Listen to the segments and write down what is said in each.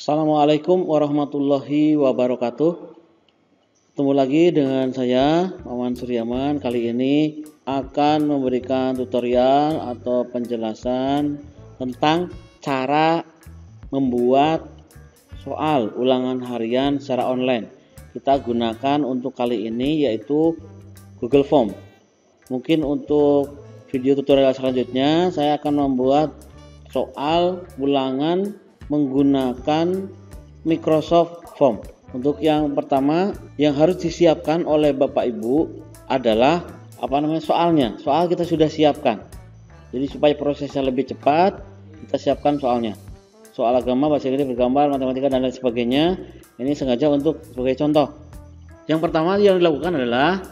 Assalamualaikum warahmatullahi wabarakatuh. Ketemu lagi dengan saya, Maman Suryaman. Kali ini akan memberikan tutorial atau penjelasan tentang cara membuat soal ulangan harian secara online. Kita gunakan untuk kali ini yaitu Google Form. Mungkin untuk video tutorial selanjutnya saya akan membuat soal ulangan menggunakan Microsoft Form. Untuk yang pertama yang harus disiapkan oleh Bapak Ibu adalah soalnya. Soal kita sudah siapkan. Jadi supaya prosesnya lebih cepat, kita siapkan soalnya. Soal agama, bahasa Inggris, bergambar, matematika dan lain sebagainya. Ini sengaja untuk sebagai contoh. Yang pertama yang dilakukan adalah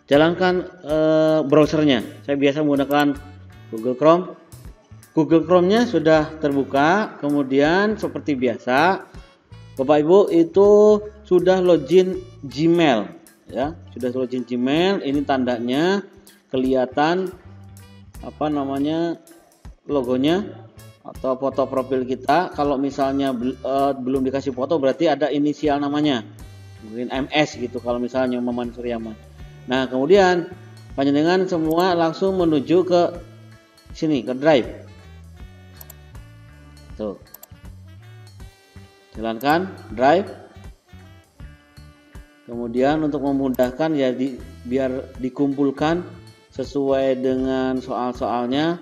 jalankan browsernya. Saya biasa menggunakan Google Chrome. Google Chrome-nya sudah terbuka, kemudian seperti biasa Bapak Ibu itu sudah login Gmail ya, sudah login Gmail. Ini tandanya kelihatan logonya atau foto profil kita. Kalau misalnya belum dikasih foto berarti ada inisial namanya, mungkin MS gitu kalau misalnya Maman Suryaman. Nah, kemudian panjenengan semua langsung menuju ke sini, ke Drive. Tuh. Jalankan Drive. Kemudian untuk memudahkan ya biar dikumpulkan sesuai dengan soal-soalnya.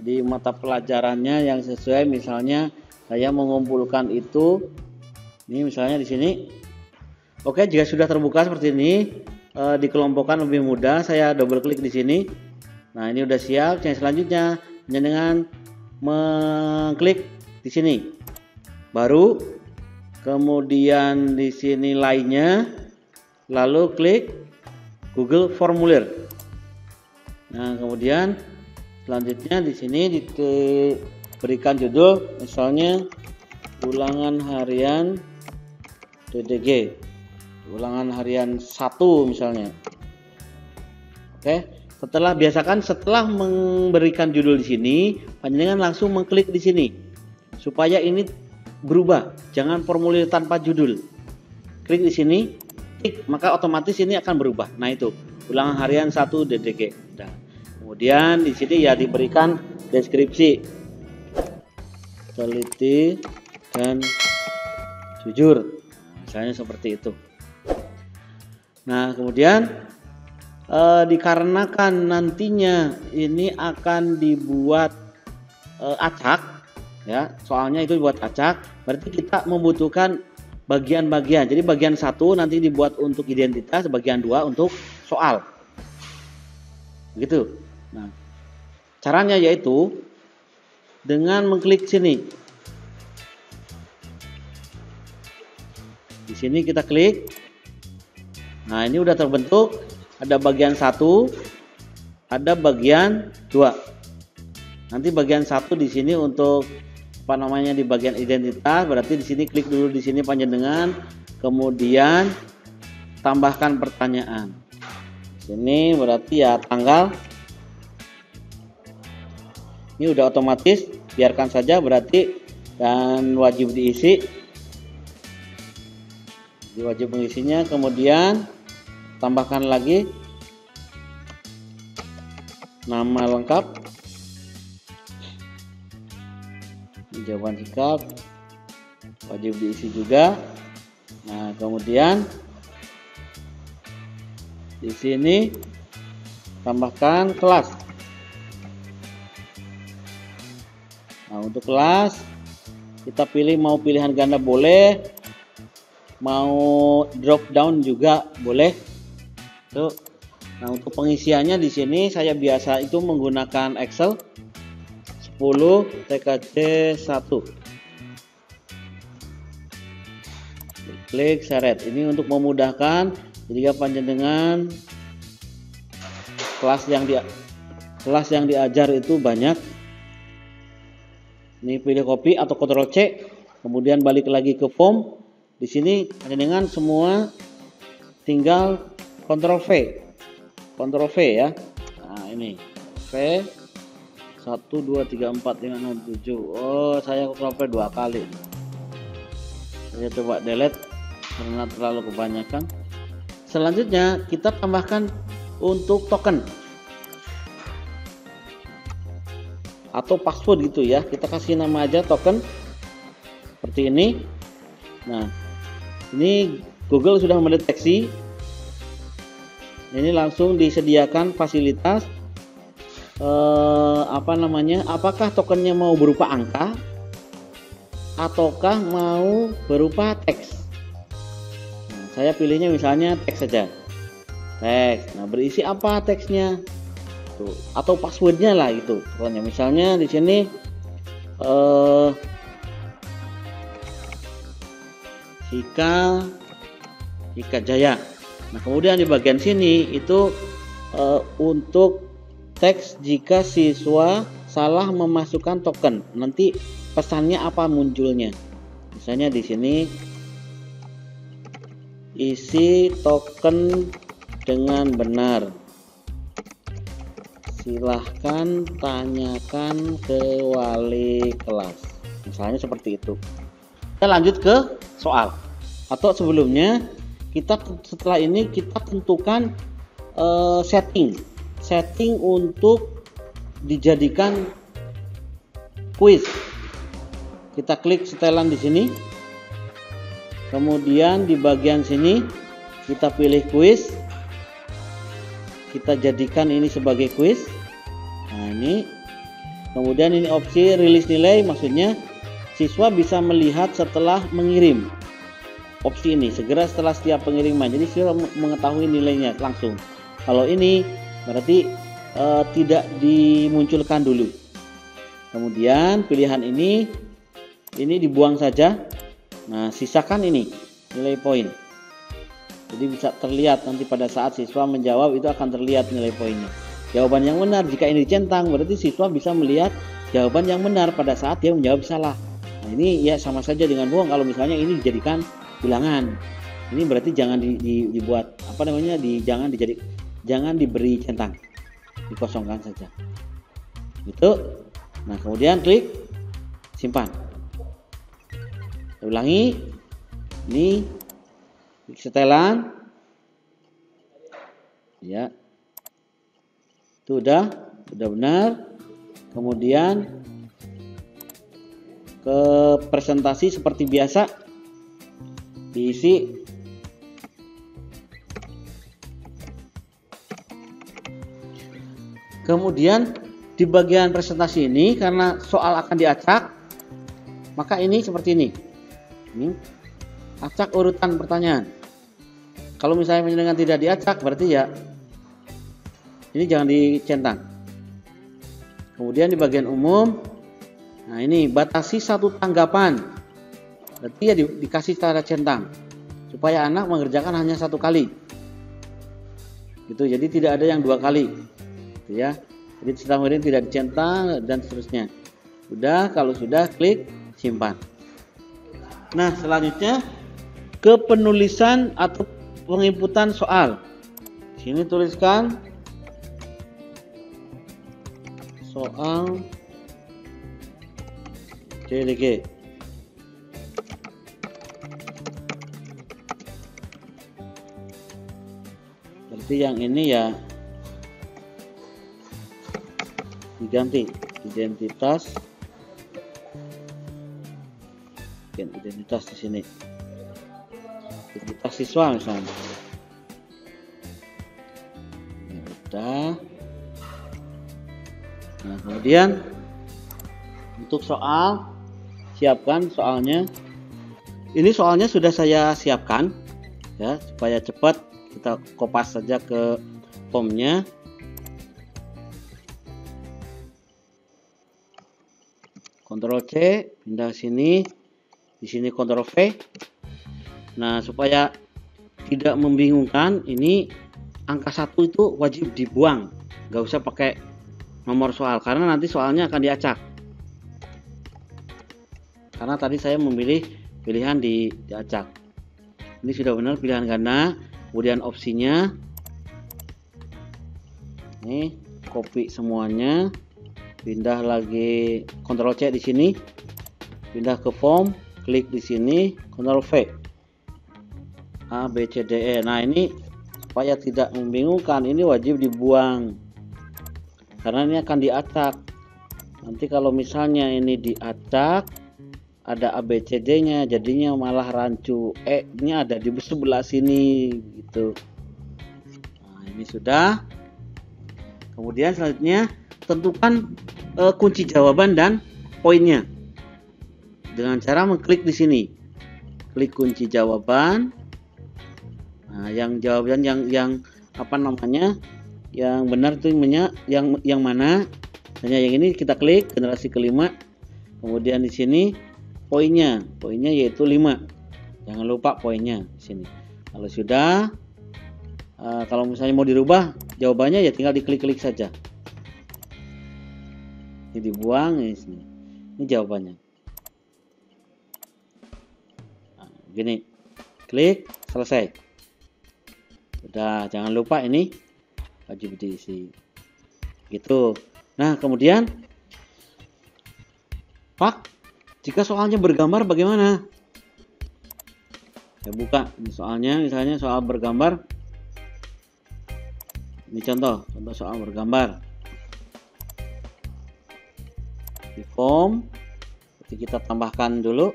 Jadi mata pelajarannya yang sesuai, misalnya saya mengumpulkan itu ini misalnya di sini. Oke, jika sudah terbuka seperti ini, dikelompokkan lebih mudah. Saya double klik di sini. Nah, ini udah siap. Yang selanjutnya dengan mengklik di sini, baru kemudian di sini lainnya, lalu klik Google Formulir. Nah, kemudian selanjutnya di sini diberikan judul, misalnya ulangan harian DDG, ulangan harian 1 misalnya. Oke, setelah memberikan judul di sini, panjenengan langsung mengklik di sini supaya ini berubah, jangan formulir tanpa judul. Klik di sini, klik, maka otomatis ini akan berubah. Nah, itu ulangan harian 1 DDG. Nah, kemudian di sini ya diberikan deskripsi, teliti dan jujur, misalnya seperti itu. Nah, kemudian dikarenakan nantinya ini akan dibuat acak ya, soalnya itu dibuat acak, berarti kita membutuhkan bagian-bagian. Jadi bagian 1 nanti dibuat untuk identitas, bagian 2 untuk soal. Begitu. Nah, caranya yaitu dengan mengklik sini. Di sini kita klik. Nah, ini udah terbentuk, ada bagian 1, ada bagian 2. Nanti bagian 1 di sini untuk di bagian identitas, berarti di sini klik dulu di sini panjenengan, kemudian tambahkan pertanyaan. Sini berarti ya tanggal. Ini udah otomatis, biarkan saja berarti, dan wajib diisi. Wajib mengisinya, kemudian tambahkan lagi nama lengkap, jawaban singkat, wajib diisi juga. Nah, kemudian di sini tambahkan kelas. Nah, untuk kelas kita pilih, mau pilihan ganda boleh, mau drop down juga boleh. Tuh. Nah, untuk pengisiannya di sini saya biasa itu menggunakan Excel 10 TKC 1. Klik seret. Ini untuk memudahkan jika panjenengan kelas yang diajar itu banyak. Ini pilih copy atau Ctrl C, kemudian balik lagi ke form. Di sini panjenengan semua tinggal Ctrl V ya. Nah, ini V 1 2 3 4 5 6 7. Oh, saya Ctrl V 2 kali. Saya coba delete karena terlalu kebanyakan. Selanjutnya kita tambahkan untuk token atau password gitu ya. Kita kasih nama aja token seperti ini. Nah, ini Google sudah mendeteksi. Ini langsung disediakan fasilitas apakah tokennya mau berupa angka ataukah mau berupa teks. Nah, saya pilihnya misalnya teks saja. Teks. Nah, berisi apa teksnya? Tuh, atau passwordnya lah itu. Pokoknya misalnya di sini Hika Jaya. Nah, kemudian di bagian sini itu untuk teks jika siswa salah memasukkan token. Nanti pesannya apa munculnya? Misalnya di sini isi token dengan benar. Silahkan tanyakan ke wali kelas. Misalnya seperti itu. Kita lanjut ke soal. Atau sebelumnya setelah ini kita tentukan setting untuk dijadikan kuis. Kita klik setelan di sini. Kemudian di bagian sini kita pilih kuis. Kita jadikan ini sebagai kuis. Nah, ini. Kemudian ini opsi rilis nilai, maksudnya siswa bisa melihat setelah mengirim. Opsi ini segera setelah setiap pengiriman. Jadi siswa mengetahui nilainya langsung. Kalau ini berarti tidak dimunculkan dulu. Kemudian pilihan ini dibuang saja. Nah, sisakan ini nilai poin. Jadi bisa terlihat nanti pada saat siswa menjawab itu akan terlihat nilai poinnya. Jawaban yang benar jika ini dicentang berarti siswa bisa melihat jawaban yang benar pada saat dia menjawab salah. Nah, ini ya sama saja dengan bohong kalau misalnya ini dijadikan bilangan. Ini berarti jangan dibuat jangan diberi centang. Dikosongkan saja. Gitu. Nah, kemudian klik simpan. Saya ulangi. Ini setelan. Ya. Itu udah benar. Kemudian ke presentasi seperti biasa diisi. Kemudian di bagian presentasi ini karena soal akan diacak, maka ini seperti ini. Ini acak urutan pertanyaan. Kalau misalnya dengan tidak diacak berarti ya ini jangan dicentang. Kemudian di bagian umum, nah ini batasi satu tanggapan. Berarti ya dikasih secara centang supaya anak mengerjakan hanya satu kali. Gitu. Jadi tidak ada yang dua kali. Gitu ya. Jadi setelah kemudian tidak dicentang dan seterusnya. Sudah, kalau sudah klik simpan. Nah, selanjutnya ke penulisan atau penginputan soal. Sini tuliskan soal CDG. Berarti yang ini ya diganti identitas di sini. Identitas siswa misalnya. Ya, udah. Nah, kemudian untuk soal siapkan soalnya. Ini soalnya sudah saya siapkan ya supaya cepat. Kita kopas saja ke formnya. Ctrl C, pindah sini. Di sini Ctrl V. Nah, supaya tidak membingungkan, ini angka 1 itu wajib dibuang. Nggak usah pakai nomor soal karena nanti soalnya akan diacak. Karena tadi saya memilih pilihan diacak. Ini sudah benar pilihan ganda. Kemudian opsinya ini copy semuanya, pindah lagi Ctrl C di sini, pindah ke form. klik di sini, Ctrl V, A, B, C, D, E. Nah, ini supaya tidak membingungkan, ini wajib dibuang karena ini akan diacak. Nanti kalau misalnya ini diacak, ada A, B, C, D nya, jadinya malah rancu. E nya ada di sebelah sini gitu. Nah, ini sudah. Kemudian selanjutnya tentukan kunci jawaban dan poinnya dengan cara mengklik di sini. Klik kunci jawaban. Nah, yang jawaban yang apa namanya? Yang benar itu yang mana? Hanya yang ini kita klik generasi kelima. Kemudian di sini poinnya yaitu 5. Jangan lupa poinnya di sini. Kalau sudah, kalau misalnya mau dirubah jawabannya ya tinggal diklik-klik saja. Ini dibuang ini sini. Ini jawabannya. Nah, gini, klik, selesai. Sudah, jangan lupa ini wajib diisi. Gitu. Nah, kemudian Pak, jika soalnya bergambar bagaimana? Saya buka ini soalnya, misalnya soal bergambar. Ini contoh soal bergambar. Di form, kita tambahkan dulu,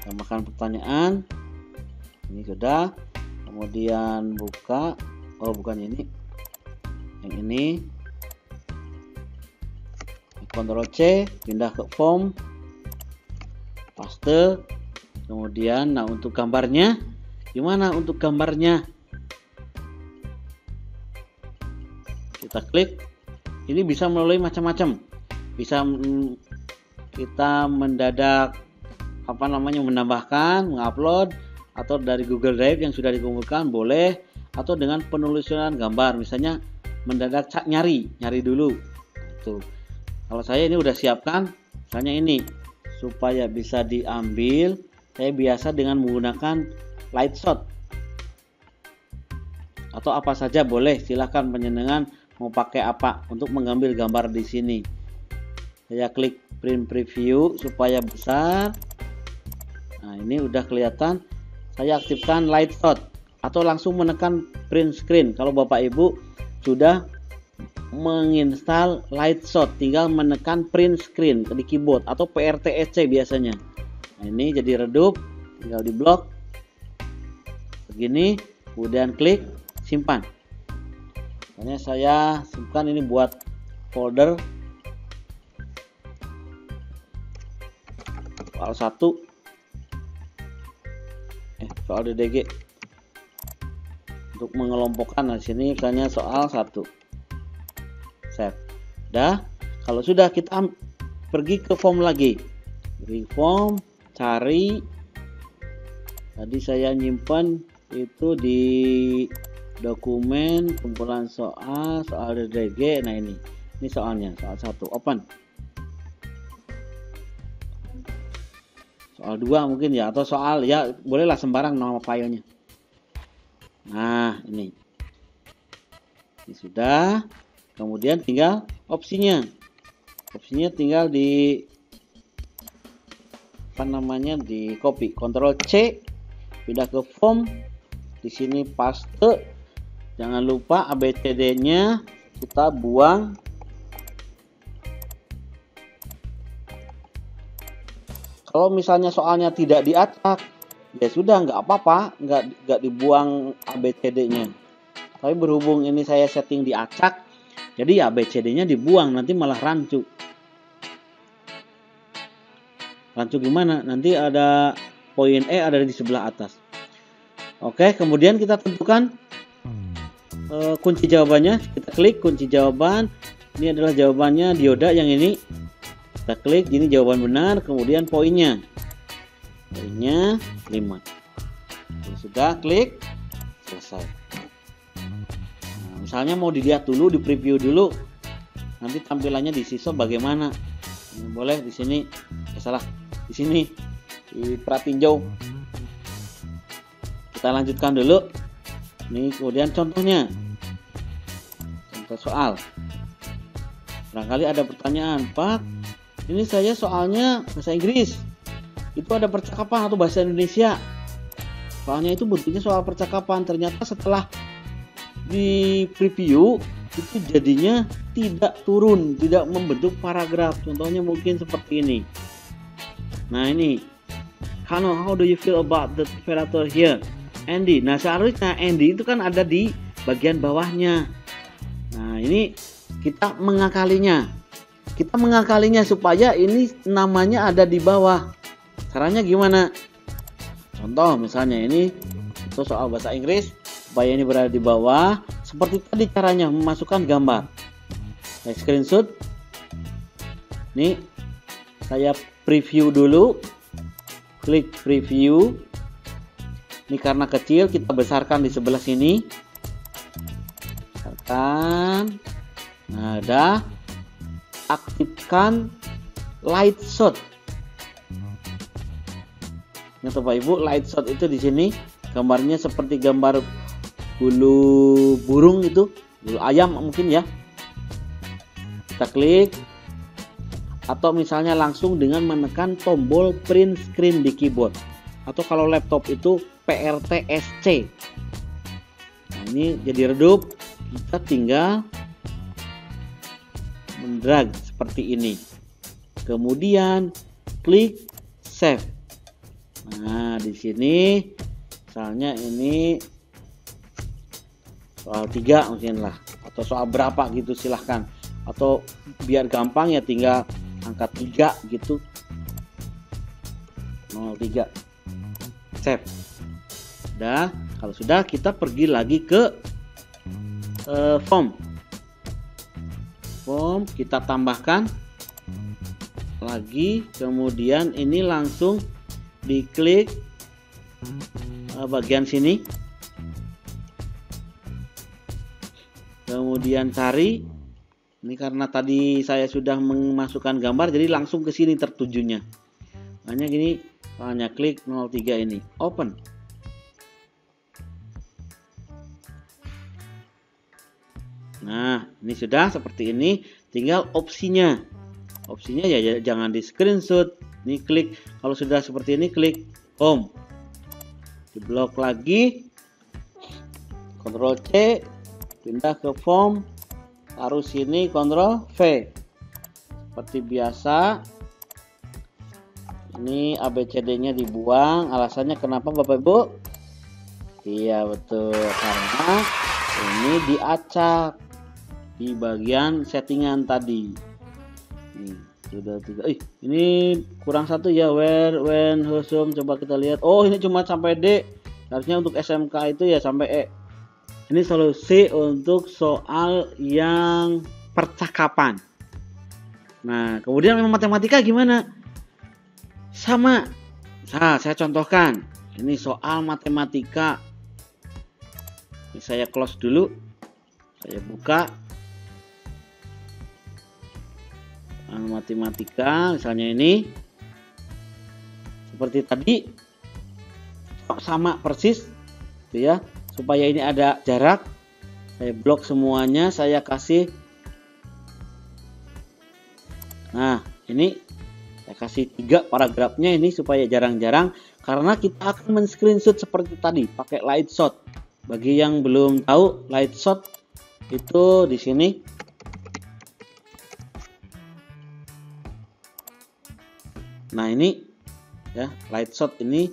tambahkan pertanyaan. Ini sudah. Kemudian buka. Oh, bukan ini. Yang ini. Ctrl C, pindah ke form, paste. Kemudian, nah untuk gambarnya, gimana untuk gambarnya? Kita klik. Ini bisa melalui macam-macam. Bisa kita mendadak menambahkan, mengupload, atau dari Google Drive yang sudah dikumpulkan boleh, atau dengan penelusuran gambar, misalnya mendadak nyari dulu. Tuh. Kalau saya ini udah siapkan, misalnya ini supaya bisa diambil, saya biasa dengan menggunakan light shot atau apa saja boleh, silahkan penjenengan mau pakai apa untuk mengambil gambar di sini. Saya klik print preview supaya besar. Nah, ini udah kelihatan. Saya aktifkan light shot atau langsung menekan print screen. Kalau Bapak Ibu sudah menginstal light shot, tinggal menekan print screen di keyboard atau PRTSC biasanya. Nah, ini jadi redup, tinggal di blok begini, kemudian klik simpan. Makanya saya simpan ini buat folder soal 1, soal DDG, untuk mengelompokkan. Nah, sini misalnya soal 1. Save. Dah, kalau sudah kita pergi ke form lagi. Di form, cari. Tadi saya nyimpan itu di dokumen kumpulan soal DDG. Nah, ini soalnya, soal 1, open. Soal 2 mungkin ya, atau soal ya bolehlah sembarang nama filenya. Nah, ini sudah. Kemudian tinggal opsinya tinggal di di copy, Ctrl C, pindah ke form, di sini paste. Jangan lupa ABCD-nya kita buang. Kalau misalnya soalnya tidak diacak, ya sudah, nggak apa-apa, nggak dibuang ABCD-nya. Tapi berhubung ini saya setting diacak, jadi ABCD-nya dibuang, nanti malah rancu. Rancu gimana? Nanti ada poin E ada di sebelah atas. Oke, kemudian kita tentukan kunci jawabannya. Kita klik kunci jawaban. Ini adalah jawabannya dioda yang ini. Kita klik, ini jawaban benar. Kemudian poinnya 5. Sudah, klik, selesai. Nah, misalnya mau dilihat dulu, di preview dulu, nanti tampilannya di siswa bagaimana. Ini boleh di sini, di sini di pratinjau. Kita lanjutkan dulu. Ini kemudian contohnya, contoh soal. Barangkali ada pertanyaan, Pak, ini saya soalnya bahasa Inggris, itu ada percakapan atau bahasa Indonesia. Soalnya itu bentuknya soal percakapan. Ternyata setelah di preview itu jadinya tidak turun, tidak membentuk paragraf. Contohnya mungkin seperti ini. Nah ini, how do you feel about the temperature here, Andy? Nah seharusnya Andy itu kan ada di bagian bawahnya. Nah ini kita mengakalinya. Supaya ini namanya ada di bawah. Caranya gimana? Contoh misalnya ini itu soal bahasa Inggris, supaya ini berada di bawah. Seperti tadi caranya memasukkan gambar. Saya screenshot. Nih, saya preview dulu. Klik preview. Ini karena kecil, kita besarkan di sebelah sini. Besarkan. Nah, udah. Aktifkan light shot. Nah, Bapak Ibu, light shot itu di sini gambarnya seperti gambar bulu burung itu, bulu ayam mungkin ya. Kita klik, atau misalnya langsung dengan menekan tombol print screen di keyboard, atau kalau laptop itu PRTSC. Nah, ini jadi redup, kita tinggal mendrag seperti ini, kemudian klik save. Nah, di sini misalnya ini soal 3 mungkin lah, atau soal berapa gitu silahkan, atau biar gampang ya tinggal angka 3 gitu, 03 save. Udah, kalau sudah kita pergi lagi ke form, kita tambahkan lagi, kemudian ini langsung diklik bagian sini, kemudian cari. Ini karena tadi saya sudah memasukkan gambar, jadi langsung ke sini tertujunya. Hanya gini, hanya klik 03 ini, open. Nah, ini sudah seperti ini. Tinggal opsinya. Opsinya ya jangan di screenshot. Ini klik, kalau sudah seperti ini klik home. Diblok lagi. Ctrl C, pindah ke form. Taruh sini, Ctrl V. Seperti biasa. Ini ABCD-nya dibuang. Alasannya kenapa Bapak Ibu? Iya betul, karena ini diacak di bagian settingan tadi. Sudah 3. Ini kurang 1 ya, where, when, whom. Coba kita lihat. Oh, ini cuma sampai D. Harusnya untuk SMK itu ya sampai E. Ini solusi untuk soal yang percakapan. Nah, kemudian memang matematika gimana? Sama. Nah, saya contohkan. Ini soal matematika. Ini saya close dulu. Saya buka. Matematika misalnya ini seperti tadi, sama persis gitu ya. Supaya ini ada jarak, saya blok semuanya, saya kasih. Nah, ini saya kasih 3 paragrafnya ini supaya jarang-jarang, karena kita akan men-screenshot seperti tadi pakai light shot. Bagi yang belum tahu, light shot itu di sini. Nah ini ya, light shot ini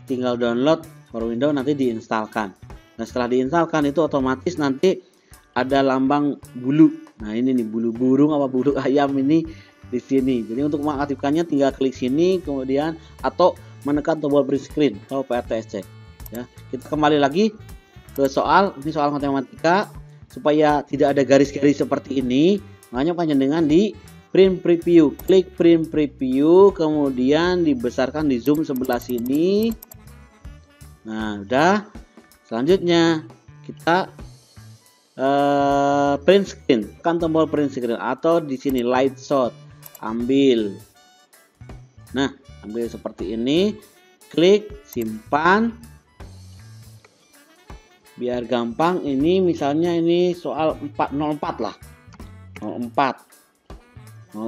tinggal download for Windows, nanti diinstalkan. Nah setelah diinstalkan itu otomatis nanti ada lambang bulu. Nah ini nih, bulu burung apa bulu ayam ini di sini. Jadi untuk mengaktifkannya tinggal klik sini, kemudian atau menekan tombol print screen atau PRTSC. Ya, kita kembali lagi ke soal, ini soal matematika. Supaya tidak ada garis-garis seperti ini, makanya panjenengan di print preview, klik print preview, kemudian dibesarkan, di zoom sebelah sini. Nah udah, selanjutnya kita print screen, tekan tombol print screen atau di sini light shot, ambil. Nah ambil seperti ini, klik simpan. Biar gampang, ini misalnya ini soal 404 lah, 04,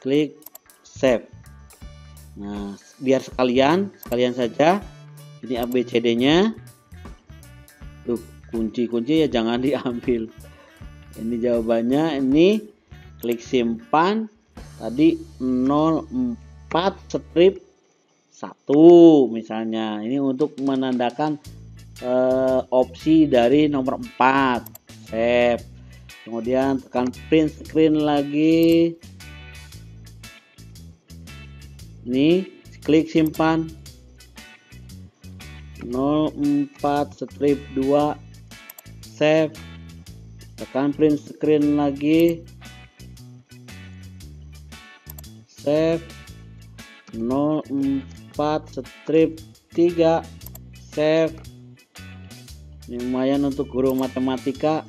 klik save. Nah, biar sekalian saja. Ini ABCD-nya. Tuh, kunci-kunci ya jangan diambil. Ini jawabannya, ini klik simpan. Tadi 04 strip 1 misalnya. Ini untuk menandakan opsi dari nomor 4. Save. Kemudian tekan print screen lagi. Ini klik simpan. 04 strip 2. Save. Tekan print screen lagi. Save. 04 strip 3. Save. Ini lumayan untuk guru matematika.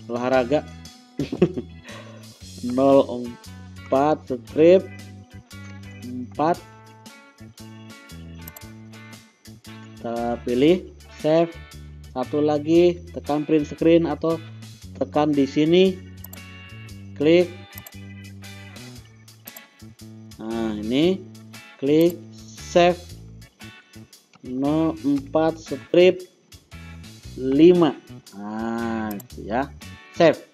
Olahraga. 04 strip 4. Kita pilih save. Satu lagi, tekan print screen atau tekan di sini, klik. Nah, ini klik save. 04 strip 5. Nah, itu ya, save.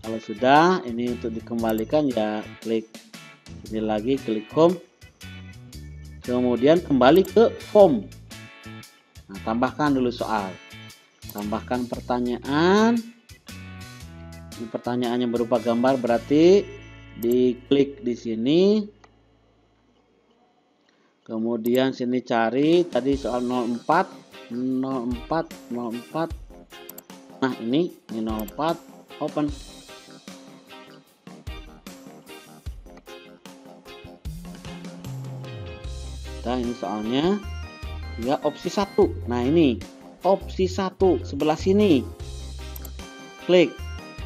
Kalau sudah, ini untuk dikembalikan ya klik ini lagi, klik home. Kemudian kembali ke home. Nah, tambahkan dulu soal. Tambahkan pertanyaan. Ini pertanyaannya berupa gambar, berarti diklik di sini. Kemudian sini cari tadi soal 04. Nah, ini 04, open. Nah, ini soalnya ya opsi 1. Nah, ini opsi 1 sebelah sini. Klik.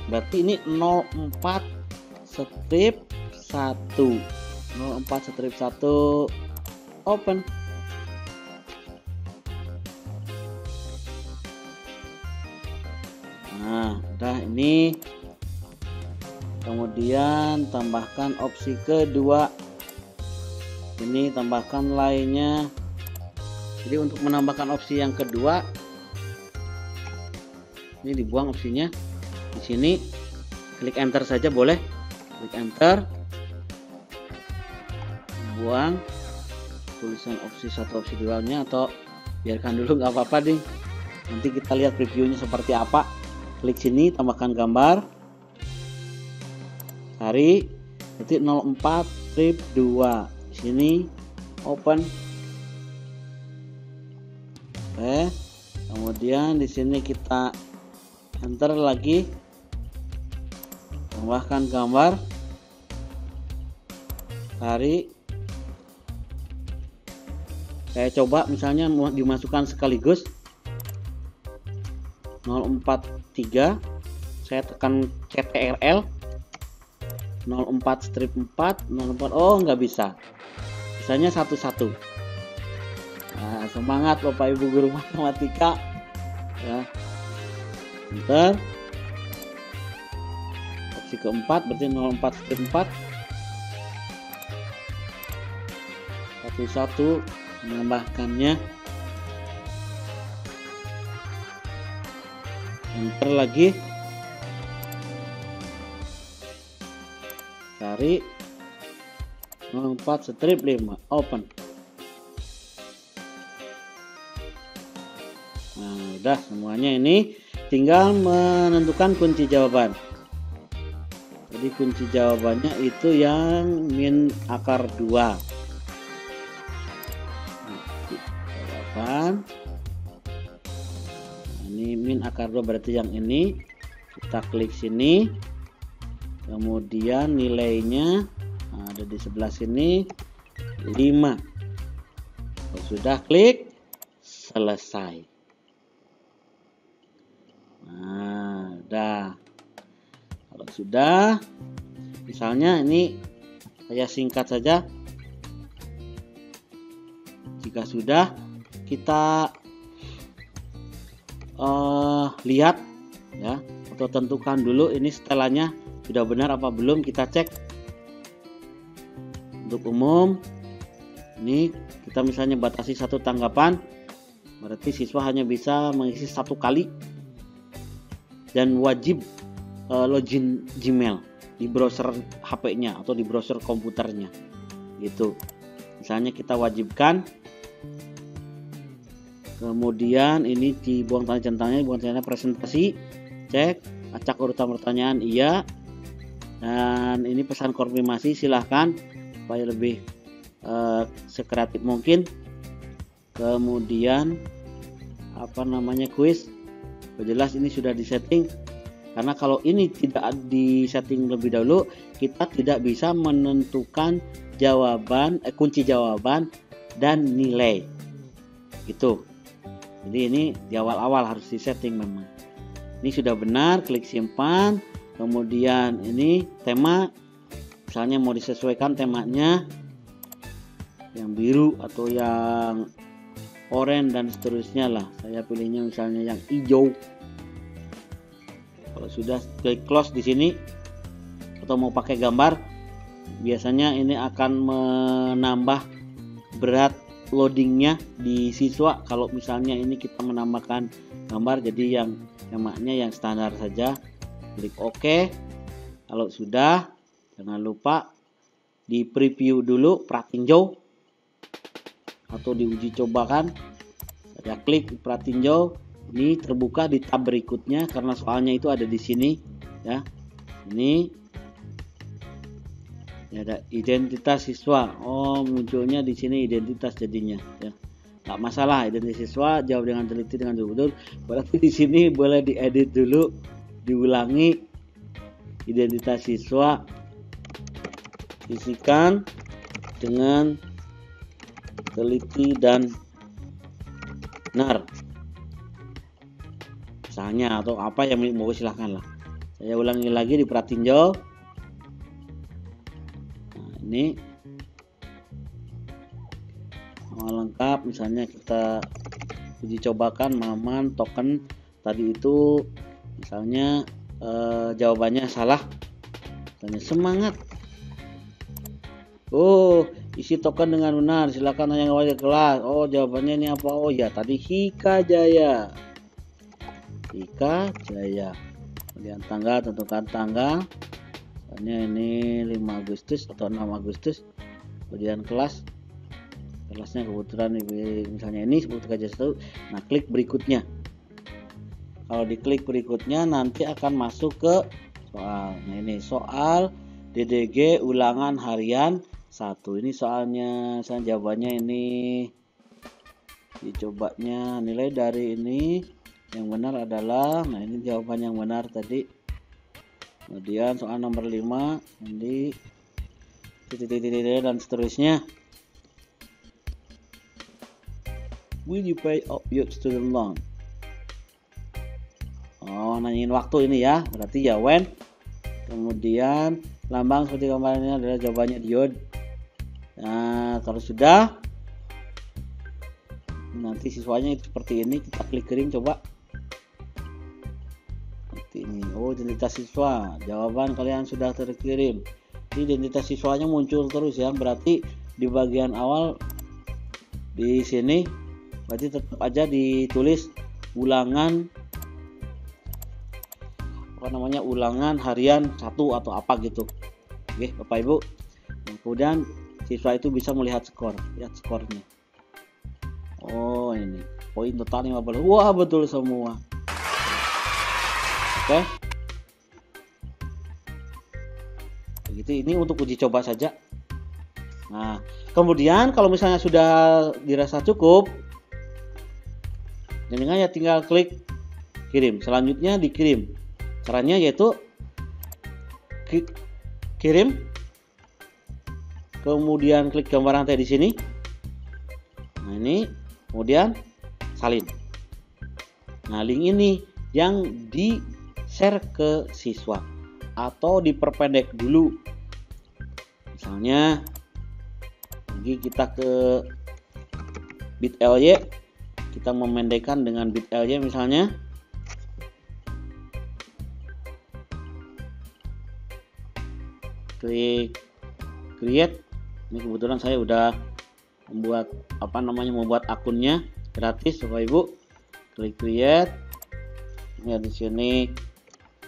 Berarti ini 04 strip 1. 04 strip 1, open. Nah, udah ini. Kemudian tambahkan opsi kedua. Ini tambahkan lainnya. Jadi untuk menambahkan opsi yang kedua, ini dibuang opsinya. Di sini klik enter saja boleh. Klik enter. Buang tulisan opsi 1, opsi 2-nya, atau biarkan dulu, nggak apa-apa deh. Nanti kita lihat previewnya seperti apa. Klik sini, tambahkan gambar. Cari titik 04 strip 2. Sini open. Oke, kemudian di sini kita enter lagi, tambahkan gambar, cari. Saya coba misalnya mau dimasukkan sekaligus 043. Saya tekan CTRL 04 strip 4 04. Oh, nggak bisa. Misalnya 11. Nah, semangat Bapak Ibu guru matematika ya. Enter. Opsi keempat berarti 04 strip 4. 11 menambahkannya. Enter lagi. Cari 04 strip 5, open. Nah, udah semuanya, ini tinggal menentukan kunci jawaban. Jadi kunci jawabannya itu yang min akar 2. Jawaban. Ini min akar 2 berarti yang ini. Kita klik sini. Kemudian nilainya ada di sebelah sini 5. Kalau sudah, klik selesai. Nah, udah. Kalau sudah, misalnya ini saya singkat saja. Jika sudah, kita lihat ya, atau tentukan dulu ini setelannya sudah benar apa belum, kita cek. Untuk umum ini kita misalnya batasi 1 tanggapan, berarti siswa hanya bisa mengisi 1 kali dan wajib login Gmail di browser HP-nya atau di browser komputernya gitu. Misalnya kita wajibkan, kemudian ini dibuang tanda centangnya, dibuang tanda presentasi, cek, acak urutan pertanyaan iya, dan ini pesan konfirmasi, silahkan supaya lebih sekreatif mungkin. Kemudian kuis, jelas ini sudah disetting, karena kalau ini tidak disetting lebih dahulu kita tidak bisa menentukan jawaban, kunci jawaban dan nilai gitu. Jadi ini di awal-awal harus disetting memang. Ini sudah benar, klik simpan. Kemudian ini tema, misalnya mau disesuaikan temanya yang biru atau yang oranye dan seterusnya lah. Saya pilihnya misalnya yang hijau. Kalau sudah klik close di sini atau mau pakai gambar, biasanya ini akan menambah berat loadingnya di siswa. Kalau misalnya ini kita menambahkan gambar, jadi yang temanya yang standar saja, klik OK. Kalau sudah, jangan lupa di preview dulu pratinjau atau diuji cobakan. Saya klik pratinjau, ini terbuka di tab berikutnya karena soalnya itu ada di sini ya. Ini ada identitas siswa. Oh, munculnya di sini identitas jadinya ya. Nggak masalah, identitas siswa jawab dengan teliti dengan betul. Berarti di sini boleh diedit dulu, diulangi identitas siswa, isikan dengan teliti dan benar. Misalnya atau apa yang mau, silahkan lah. Saya ulangi lagi di pratinjau. Nah, ini lengkap, misalnya kita uji cobakan Maman token tadi itu, misalnya jawabannya salah, misalnya semangat. Oh, isi token dengan benar, silakan tanya wajib kelas. Oh, jawabannya ini apa? Oh ya, tadi Hika Jaya. Hika Jaya. Kemudian tanggal, tentukan tanggal. Misalnya ini 5 Agustus atau 6 Agustus. Kemudian kelasnya kebetulan misalnya ini 10.1. Nah, klik berikutnya. Kalau diklik berikutnya nanti akan masuk ke soal. Nah, ini soal DDG ulangan harian 1. Ini soalnya, jawabannya ini dicobanya nilai dari ini yang benar adalah, nah ini jawaban yang benar tadi. Kemudian soal nomor 5 nanti titik dan seterusnya. Will you pay off your student loan? Oh, nanyain waktu ini ya, berarti ya when. Kemudian lambang seperti gambarnya adalah jawabannya diode. Nah, kalau sudah, nanti siswanya itu seperti ini, kita klik kirim coba. Seperti ini. Oh, identitas siswa, jawaban kalian sudah terkirim. Ini identitas siswanya muncul terus ya, berarti di bagian awal di sini berarti tetap aja ditulis ulangan ulangan harian 1 atau apa gitu. Oke, Bapak Ibu. Nah, kemudian siswa itu bisa melihat skor, lihat skornya. Oh, ini poin total 15. Wah, betul semua. Oke. Begitu, ini untuk uji coba saja. Nah, kemudian kalau misalnya sudah dirasa cukup, dengan ya tinggal klik kirim. Selanjutnya dikirim. Caranya yaitu klik kirim, kemudian klik gambar rantai di sini. Nah, ini kemudian salin. Nah, link ini yang di share ke siswa atau diperpendek dulu. Misalnya lagi kita ke bit.ly, kita memendekkan dengan bit.ly misalnya. klik create. Ini kebetulan saya udah membuat membuat akunnya gratis Bapak Ibu. Klik create. Ya, di sini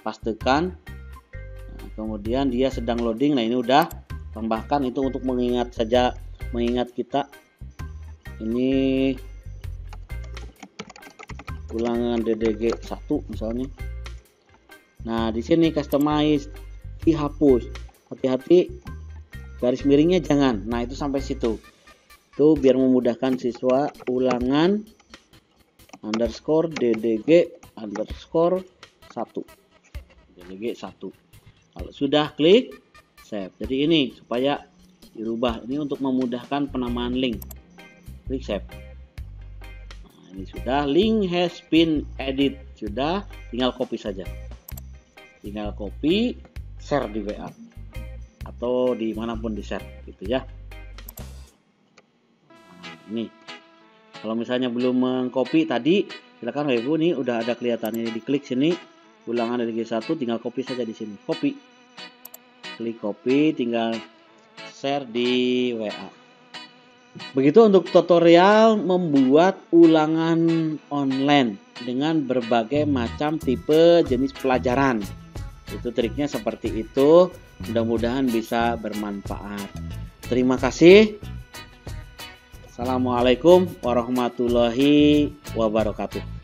pastekan. Nah, kemudian dia sedang loading. Nah, ini udah tambahkan, itu untuk mengingat kita ini ulangan DDG 1 misalnya. Nah, di sini customize dihapus. Hati-hati garis miringnya jangan. Nah, itu sampai situ. Itu biar memudahkan siswa. Ulangan underscore DDG underscore 1. DDG 1. Kalau sudah klik save. Jadi ini supaya dirubah. Ini untuk memudahkan penamaan link. Klik save. Nah, ini sudah, link has been edit. Sudah, tinggal copy saja. Tinggal copy, share di WA atau dimanapun di share gitu ya. Nah, ini kalau misalnya belum mengcopy tadi, silakan Bapak Ibu, nih udah ada kelihatan ini, diklik sini ulangan dari G1, tinggal copy saja di sini. Copy. Klik copy, tinggal share di WA. Begitu untuk tutorial membuat ulangan online dengan berbagai macam tipe jenis pelajaran. Itu triknya seperti itu. Mudah-mudahan bisa bermanfaat. Terima kasih. Assalamualaikum warahmatullahi wabarakatuh.